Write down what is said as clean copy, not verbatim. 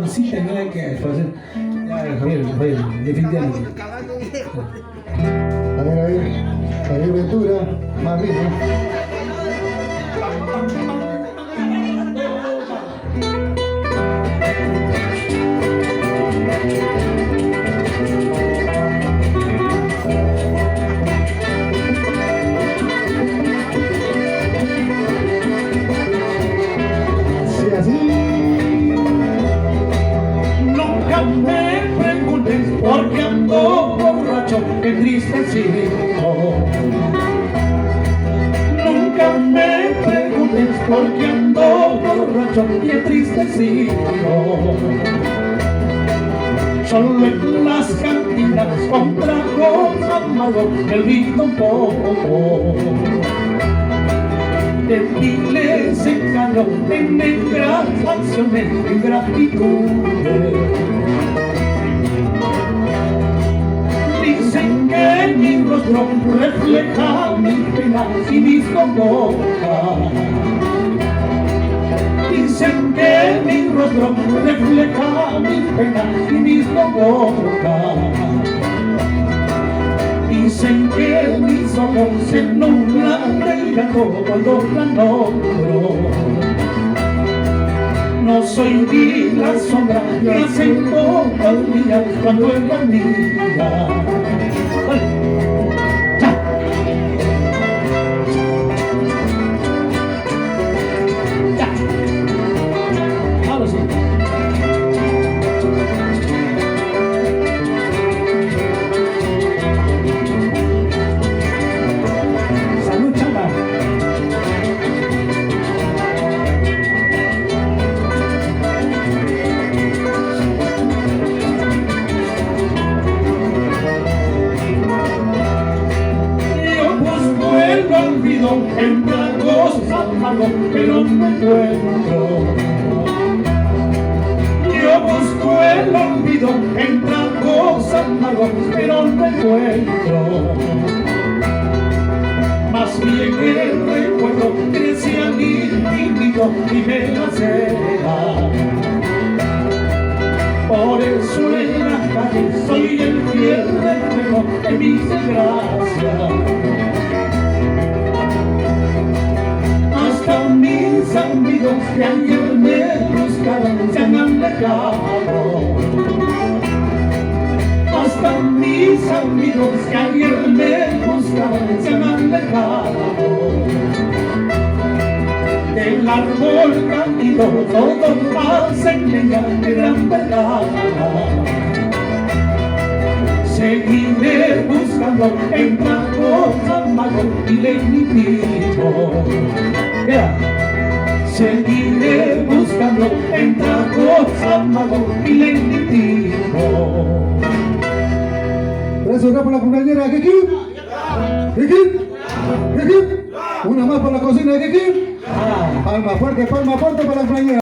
cancioncita no hay que hacer. Ya, Javier, definitivamente. A ver, Ventura, más bien, ¿no? Nunca me preguntes por qué ando borracho, entristecido. Nunca me preguntes por qué ando borracho y entristecido. Solo en las cantinas con tragos amargos me olvido un poco de miles en cano, de negras canciones, de gratitud. Dicen que mi rostro refleja mi pena y mis congojas. Dicen que mi rostro refleja mi pena y mis congojas. Dicen que mis ojos se nublan del llanto cuando la nombro. No soy ni la sombra que hacen todos los días cuando ella mira. Ahora sí. En tragos amargos, pero no encuentro. Yo busco el olvido en tragos amargos, pero no encuentro. Más bien el recuerdo crece al infinito y me lacera. Por eso en la calle soy el fiel reflejo de mis desgracias. Hasta mis amigos que ayer me buscaban se han alejado. Hasta mis amigos que ayer me buscaban se han alejado. Del árbol caído todos hacen leña de gran verdad. Seguiré buscando en tragos amargos y lenitivo. Seguiré buscando en tragos amargos y lenitivo. Gracias por la compañera Kiki. Una más por la cocina de Kiki. Palma fuerte para la compañera.